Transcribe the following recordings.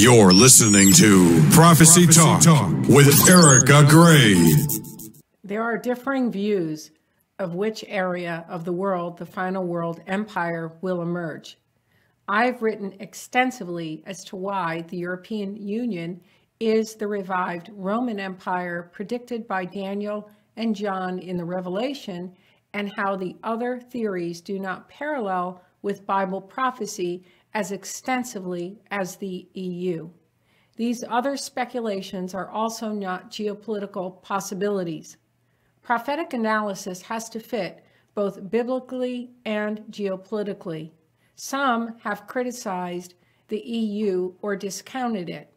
You're listening to Prophecy Talk with Erika Grey. There are differing views of which area of the world the final world empire will emerge. I've written extensively as to why the European Union is the revived Roman Empire predicted by Daniel and John in the Revelation, and how the other theories do not parallel with Bible prophecy as extensively as the EU. These other speculations are also not geopolitical possibilities. Prophetic analysis has to fit both biblically and geopolitically. Some have criticized the EU or discounted it.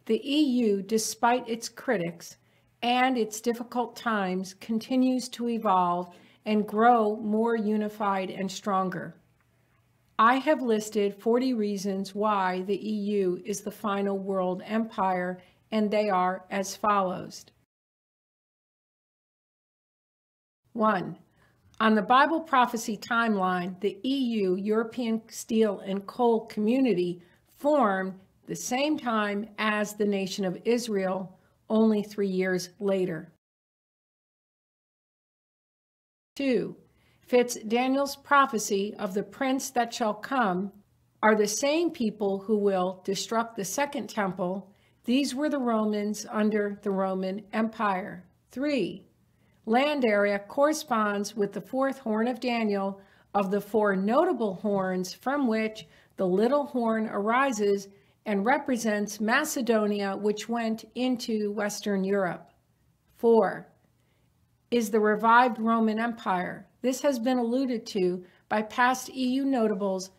The EU, despite its critics and its difficult times, continues to evolve and grow more unified and stronger. I have listed 40 reasons why the EU is the final world empire, and they are as follows. 1. On the Bible prophecy timeline, the EU, European Steel and Coal Community, formed the same time as the nation of Israel, only 3 years later. 2. Fits Daniel's prophecy of the prince that shall come are the same people who will destruct the second temple. These were the Romans under the Roman Empire. 3. Land area corresponds with the fourth horn of Daniel of the four notable horns from which the little horn arises and represents Macedonia, which went into Western Europe. 4. Is the revived Roman Empire. This has been alluded to by past EU notables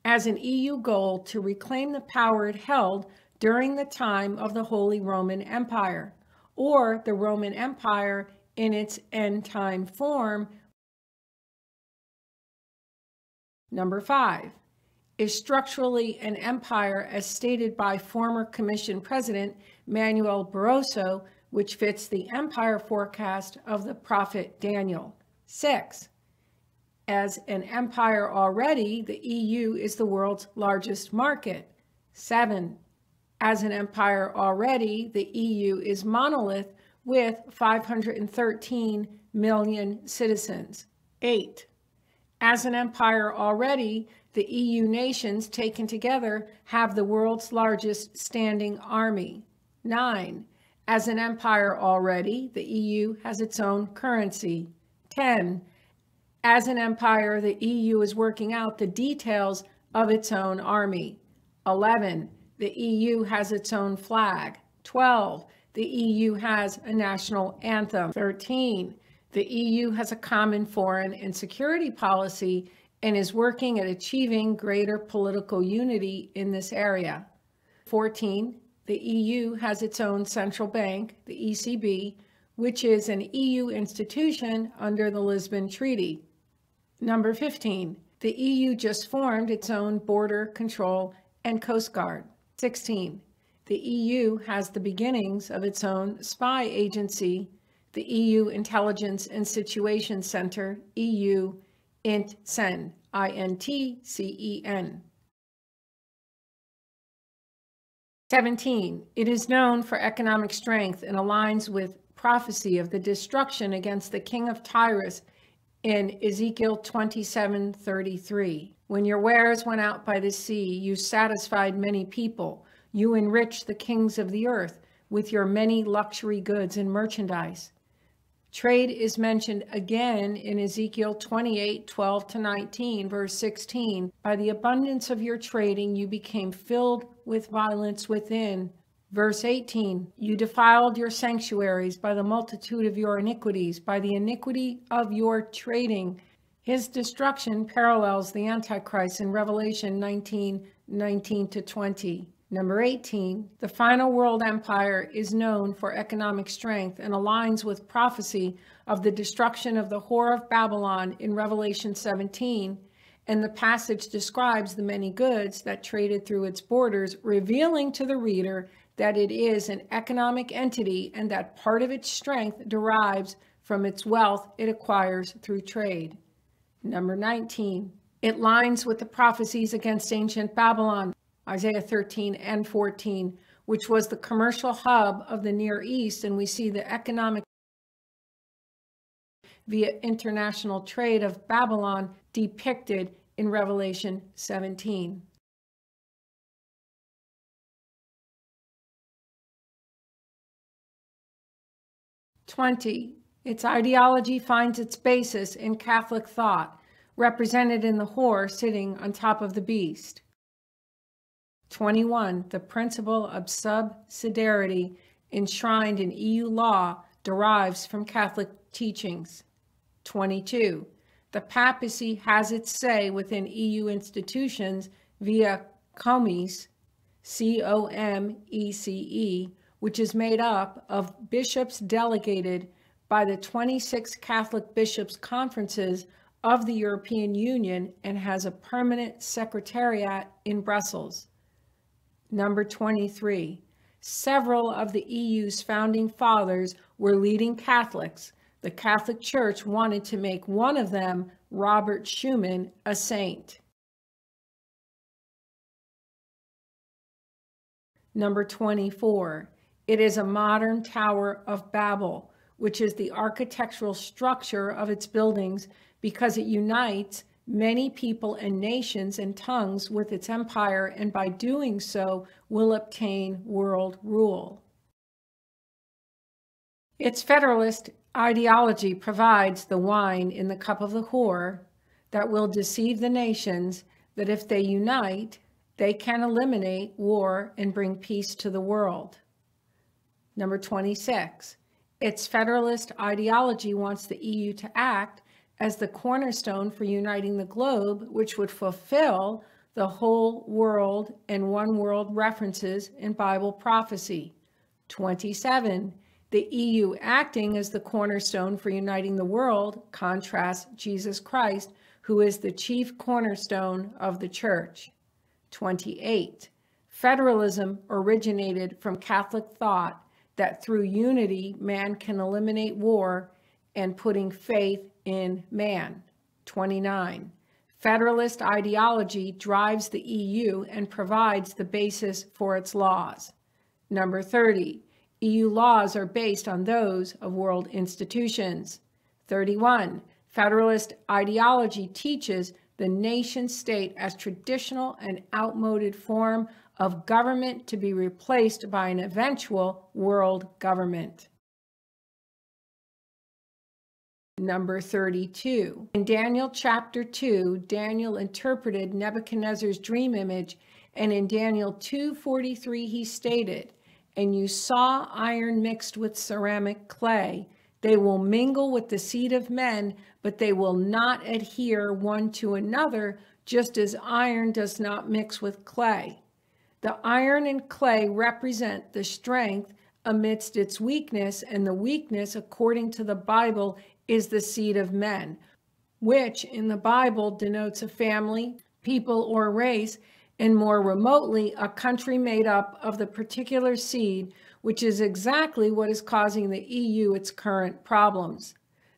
as an EU goal to reclaim the power it held during the time of the Holy Roman Empire, or the Roman Empire in its end-time form. Number 5. Is structurally an empire as stated by former Commission President Manuel Barroso, which fits the empire forecast of the prophet Daniel. 6. As an empire already, the EU is the world's largest market. 7. As an empire already, the EU is monolith with 513 million citizens. 8. As an empire already, the EU nations taken together have the world's largest standing army. 9. As an empire already, the EU has its own currency. 10. As an empire, the EU is working out the details of its own army. 11. The EU has its own flag. 12. The EU has a national anthem. 13. The EU has a common foreign and security policy and is working at achieving greater political unity in this area. 14. The EU has its own central bank, the ECB, which is an EU institution under the Lisbon Treaty. Number 15. The EU just formed its own border control and coast guard. 16. The EU has the beginnings of its own spy agency, the EU Intelligence and Situation Center, EU INTCEN, INTCEN. 17. It is known for economic strength and aligns with prophecy of the destruction against the king of Tyrus in Ezekiel 27:33. When your wares went out by the sea, you satisfied many people. You enriched the kings of the earth with your many luxury goods and merchandise. Trade is mentioned again in Ezekiel 28:12-19, verse 16. By the abundance of your trading, you became filled with violence within. Verse 18, you defiled your sanctuaries by the multitude of your iniquities, by the iniquity of your trading. His destruction parallels the Antichrist in Revelation 19:19-20. Number 18, the final world empire is known for economic strength and aligns with prophecy of the destruction of the whore of Babylon in Revelation 17, and the passage describes the many goods that traded through its borders, revealing to the reader that it is an economic entity and that part of its strength derives from its wealth it acquires through trade. Number 19, it lines with the prophecies against ancient Babylon. Isaiah 13 and 14, which was the commercial hub of the Near East, and we see the economic via international trade of Babylon depicted in Revelation 17. Its ideology finds its basis in Catholic thought, represented in the whore sitting on top of the beast. 21. The principle of subsidiarity enshrined in EU law derives from Catholic teachings. 22. The papacy has its say within EU institutions via Comece, C-O-M-E-C-E, which is made up of bishops delegated by the 26 Catholic bishops' conferences of the European Union and has a permanent secretariat in Brussels. Number 23. Several of the EU's founding fathers were leading Catholics. The Catholic Church wanted to make one of them, Robert Schuman, a saint. Number 24. It is a modern Tower of Babel, which is the architectural structure of its buildings because it unites many people and nations and tongues with its empire, and by doing so will obtain world rule. Its federalist ideology provides the wine in the cup of the whore that will deceive the nations that if they unite, they can eliminate war and bring peace to the world. Number 26. Its federalist ideology wants the EU to act as the cornerstone for uniting the globe, which would fulfill the whole world and one world references in Bible prophecy. 27. The EU acting as the cornerstone for uniting the world contrasts Jesus Christ, who is the chief cornerstone of the church. 28. Federalism originated from Catholic thought that through unity man can eliminate war and putting faith in man. 29. Federalist ideology drives the EU and provides the basis for its laws. Number 30. EU laws are based on those of world institutions. 31. Federalist ideology teaches the nation state as traditional and outmoded form of government to be replaced by an eventual world government. Number 32. In Daniel chapter 2, Daniel interpreted Nebuchadnezzar's dream image, and in Daniel 2:43 he stated, "And you saw iron mixed with ceramic clay. They will mingle with the seed of men, but they will not adhere one to another, just as iron does not mix with clay." The iron and clay represent the strength amidst its weakness, and the weakness, according to the Bible, is the seed of men, which in the Bible denotes a family, people, or race, and more remotely, a country made up of the particular seed, which is exactly what is causing the EU its current problems.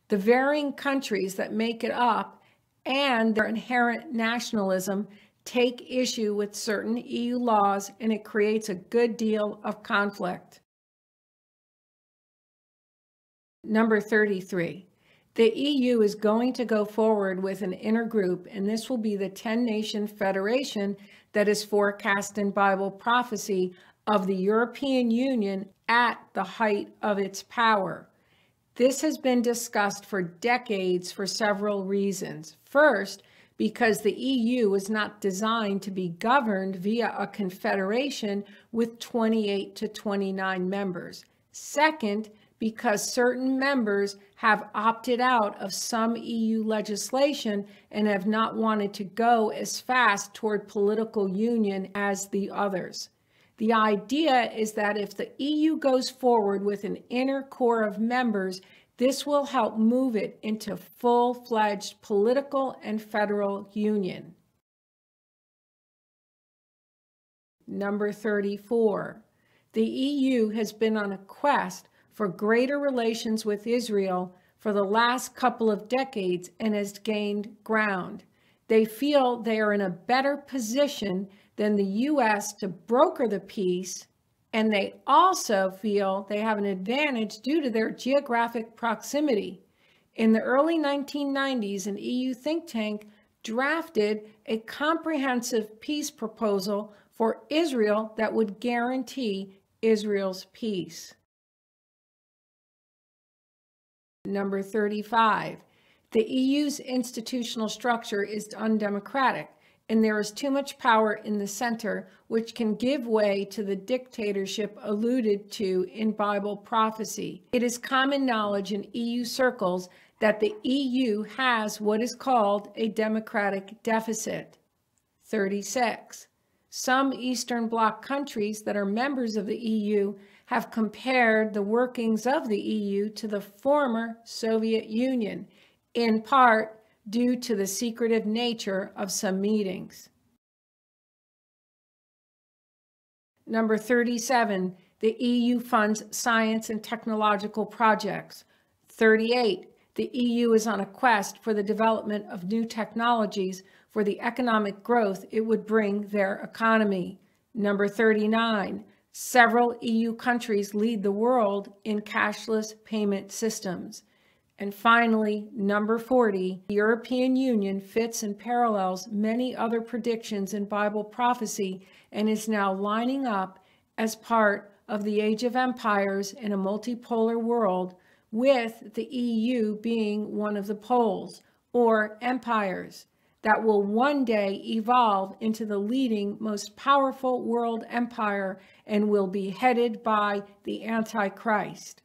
The varying countries that make it up and their inherent nationalism take issue with certain EU laws, and it creates a good deal of conflict. Number 33. The EU is going to go forward with an intergroup, and this will be the 10-nation federation that is forecast in Bible prophecy of the European Union at the height of its power. This has been discussed for decades for several reasons. First, because the EU is not designed to be governed via a confederation with 28 to 29 members. Second, because certain members have opted out of some EU legislation and have not wanted to go as fast toward political union as the others. The idea is that if the EU goes forward with an inner core of members, this will help move it into full-fledged political and federal union. Number 34. The EU has been on a quest for greater relations with Israel for the last couple of decades and has gained ground. They feel they are in a better position than the U.S. to broker the peace, and they also feel they have an advantage due to their geographic proximity. In the early 1990s, an EU think tank drafted a comprehensive peace proposal for Israel that would guarantee Israel's peace. Number 35, the EU's institutional structure is undemocratic, and there is too much power in the center, which can give way to the dictatorship alluded to in Bible prophecy. It is common knowledge in EU circles that the EU has what is called a democratic deficit. 36. Some Eastern Bloc countries that are members of the EU have compared the workings of the EU to the former Soviet Union, in part due to the secretive nature of some meetings. Number 37, the EU funds science and technological projects. 38, the EU is on a quest for the development of new technologies for the economic growth it would bring their economy. Number 39, several EU countries lead the world in cashless payment systems. And finally, number 40, the European Union fits and parallels many other predictions in Bible prophecy and is now lining up as part of the age of empires in a multipolar world, with the EU being one of the poles, or empires, that will one day evolve into the leading, most powerful world empire and will be headed by the Antichrist.